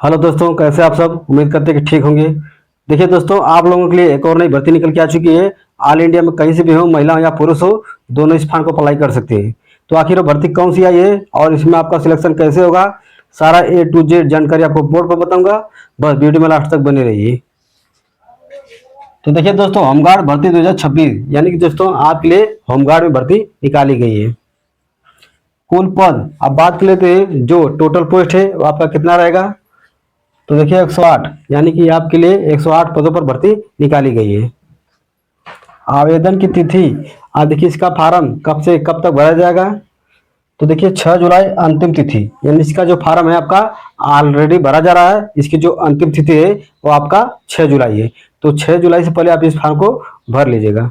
Hello दोस्तों, कैसे आप सब। उम्मीद करते हैं कि ठीक होंगे। देखिए दोस्तों, आप लोगों के लिए एक और नई भर्ती निकल के आ चुकी है। ऑल इंडिया में कहीं से भी हो, महिला हो या पुरुष हो, दोनों इस फॉर्म को अप्लाई कर सकते हैं। तो आखिर वो भर्ती कौन सी आई है और इसमें आपका सिलेक्शन कैसे होगा, सारा A to Z जानकारी आपको बोर्ड पर बताऊंगा। बस वीडियो में लास्ट तक बने रहिए। तो देखिए दोस्तों, होमगार्ड भर्ती 2026 यानी कि दोस्तों आपके लिए होमगार्ड में भर्ती निकाली गई है। कुल पद अब बात कर लेते हैं। जो टोटल पोस्ट है वो आपका कितना रहेगा। तो देखिए 108 यानी कि आपके लिए 108 पदों पर भर्ती निकाली गई है। आवेदन की तिथि, आप देखिए इसका फार्म कब से कब तक भरा जाएगा। तो देखिए 6 जुलाई अंतिम तिथि, यानी इसका जो फार्म है आपका ऑलरेडी भरा जा रहा है। इसकी जो अंतिम तिथि है वो आपका 6 जुलाई है। तो 6 जुलाई से पहले आप इस फॉर्म को भर लीजिएगा।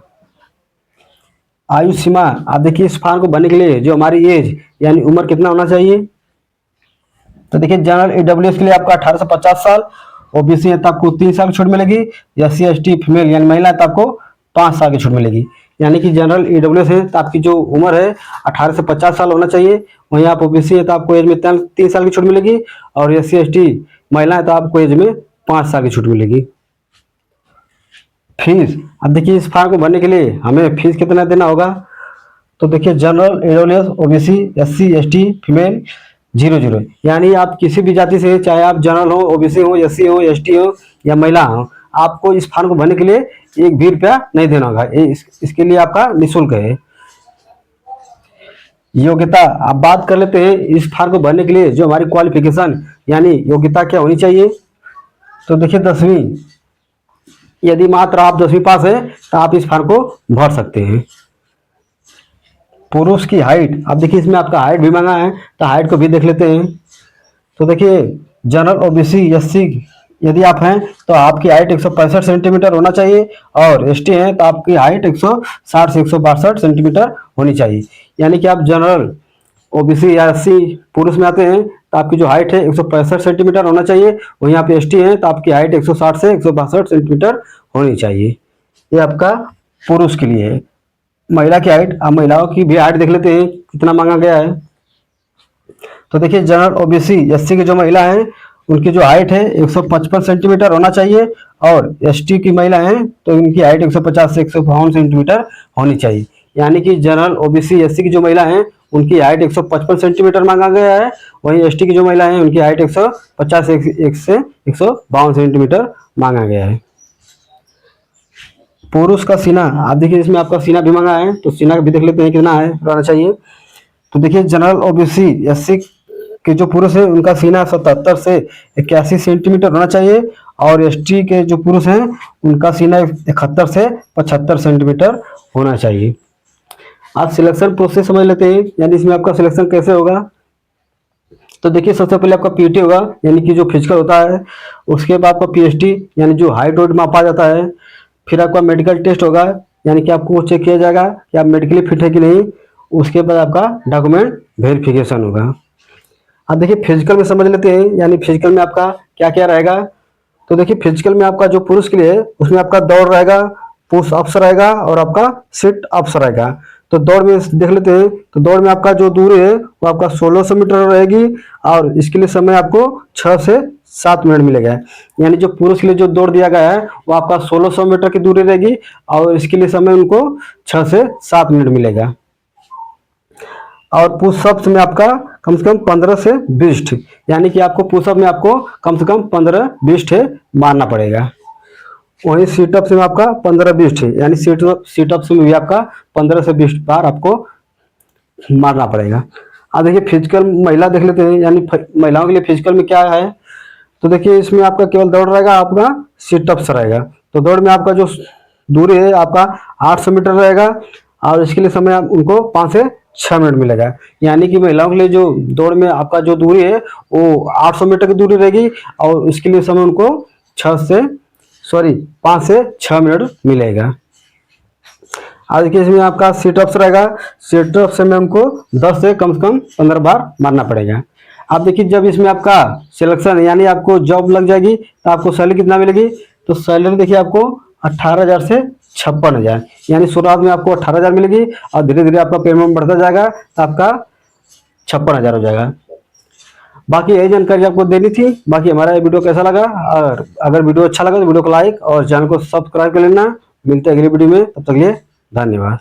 आयु सीमा, आप देखिए इस फॉर्म को भरने के लिए जो हमारी एज यानी उम्र कितना होना चाहिए। तो देखिए जनरल AWS के लिए आपका 18 से 50 साल, ओबीसी है तो आपको 3 साल की छूट मिलेगी, SC ST फीमेल यानी महिला है तो आपको 5 साल की छूट मिलेगी। यानी कि जनरल AWS है तो आपकी जो उम्र है 18 से 50 साल होना चाहिए। वहीं आप ओबीसी है तो आपको एज में 3 साल की छूट मिलेगी, और SC ST महिला है तो आपको एज में 5 साल की छूट मिलेगी। फीस, अब देखिए इस फॉर्म को भरने के लिए हमें फीस कितना देना होगा। तो देखिए general AWS OBC SC ST female 00, यानी आप किसी भी जाति से, चाहे आप जनरल हो, ओबीसी हो, SC हो, ST हो या महिला हो, आपको इस फॉर्म को भरने के लिए एक भी रुपया नहीं देना होगा। इसके लिए आपका निःशुल्क है। योग्यता, आप बात कर लेते हैं इस फॉर्म को भरने के लिए जो हमारी क्वालिफिकेशन यानी योग्यता क्या होनी चाहिए। तो देखिए 10वीं, यदि मात्र आप 10वीं पास है तो आप इस फॉर्म को भर सकते हैं। पुरुष की हाइट, अब देखिए इसमें आपका हाइट भी मांगा है तो हाइट को भी देख लेते हैं। तो देखिए जनरल ओबीसी SC यदि आप हैं तो आपकी हाइट 165 सेंटीमीटर होना चाहिए, और ST हैं तो आपकी हाइट 160 से 162 सेंटीमीटर होनी चाहिए। यानी कि आप जनरल ओबीसी या SC पुरुष में आते हैं तो आपकी जो हाइट है 165 सेंटीमीटर होना चाहिए। वहीं आप ST हैं तो आपकी हाइट 160 से 162 सेंटीमीटर होनी चाहिए। ये आपका पुरुष के लिए है। महिला की हाइट, आप महिलाओं की भी हाइट देख लेते हैं कितना मांगा गया है। तो देखिए जनरल ओबीसी SC की जो महिला है उनकी जो हाइट है 155 सेंटीमीटर होना चाहिए, और ST की महिला है तो इनकी हाइट 150 से 152 सेंटीमीटर होनी चाहिए। यानी कि जनरल ओबीसी SC की जो महिला है उनकी हाइट 155 सेंटीमीटर मांगा गया है, वहीं ST की जो महिला है उनकी हाइट 150 से 152 सेंटीमीटर मांगा गया है। पुरुष का सीना, आप देखिए इसमें आपका सीना भी मांगा है तो सीना भी देख लेते हैं कितना है रहना चाहिए। तो देखिए जनरल ओबीसी SC के जो पुरुष है उनका सीना 77 से 81 सेंटीमीटर होना चाहिए, और ST के जो पुरुष हैं उनका सीना 71 से 75 सेंटीमीटर होना चाहिए। आप सिलेक्शन प्रोसेस समझ लेते हैं, यानी इसमें आपका सिलेक्शन कैसे होगा। तो देखिए सबसे पहले आपका PT होगा, यानी कि जो फिजिकल होता है। उसके बाद आपका PST यानी जो हाइट वेट मापा जाता है। फिर आपका मेडिकल टेस्ट होगा, यानी कि आपको चेक किया जाएगा कि आप मेडिकली फिट है कि नहीं। उसके बाद आपका डॉक्यूमेंट वेरिफिकेशन होगा। अब देखिए फिजिकल में समझ लेते हैं, यानी फिजिकल में आपका क्या क्या रहेगा। तो देखिए फिजिकल में आपका जो पुरुष के लिए है उसमें आपका दौड़ रहेगा, पुश अप्स रहेगा, और आपका सिट अप्स रहेगा। तो दौड़ में देख लेते हैं। तो दौड़ में आपका जो दूरी है वो आपका 1600 मीटर रहेगी, और इसके लिए समय आपको 6 से 7 मिनट मिलेगा। यानी जो पुरुष के लिए जो दौड़ दिया गया है वो आपका 1600 मीटर की दूरी रहेगी, और इसके लिए समय उनको 6 से 7 मिनट मिलेगा। और पुशअप्स में आपका कम से कम 15 से 20 ठे, यानी कि आपको पुशअप में आपको कम से कम 15-20 ठे मारना पड़ेगा। वहीं सीटअप्स में आपका 15-20 ठे, यानी सीटअप्स में भी आपका 15 से 20 बार आपको मारना पड़ेगा। अब देखिए फिजिकल महिला देख लेते हैं, यानी महिलाओं के लिए फिजिकल में क्या है। तो देखिए इसमें आपका केवल दौड़ रहेगा, आपका सीटअप्स रहेगा। तो दौड़ में आपका जो दूरी है आपका 800 मीटर रहेगा, और इसके लिए समय उनको 5 से 6 मिनट मिलेगा। यानी कि महिलाओं के लिए जो दौड़ में आपका जो दूरी है वो 800 मीटर की दूरी रहेगी, और इसके लिए समय उनको 5 से 6 मिनट मिलेगा। आज के इसमें आपका सीटअप्स रहेगा। सीटअप्स में हमको 10 से कम 15 बार मारना पड़ेगा। आप देखिए जब इसमें आपका सिलेक्शन यानी आपको जॉब लग जाएगी तो आपको सैलरी कितना मिलेगी। तो सैलरी देखिए आपको 18,000 से 56,000, यानी शुरुआत में आपको 18,000 मिलेगी, और धीरे धीरे आपका पेमेंट बढ़ता जाएगा तो आपका 56,000 हो जाएगा। बाकी यही जानकारी आपको देनी थी। बाकी हमारा ये वीडियो कैसा लगा, और अगर वीडियो अच्छा लगा तो वीडियो को लाइक और चैनल को सब्सक्राइब कर लेना। मिलते हैं अगली वीडियो में, तब तक के लिए धन्यवाद।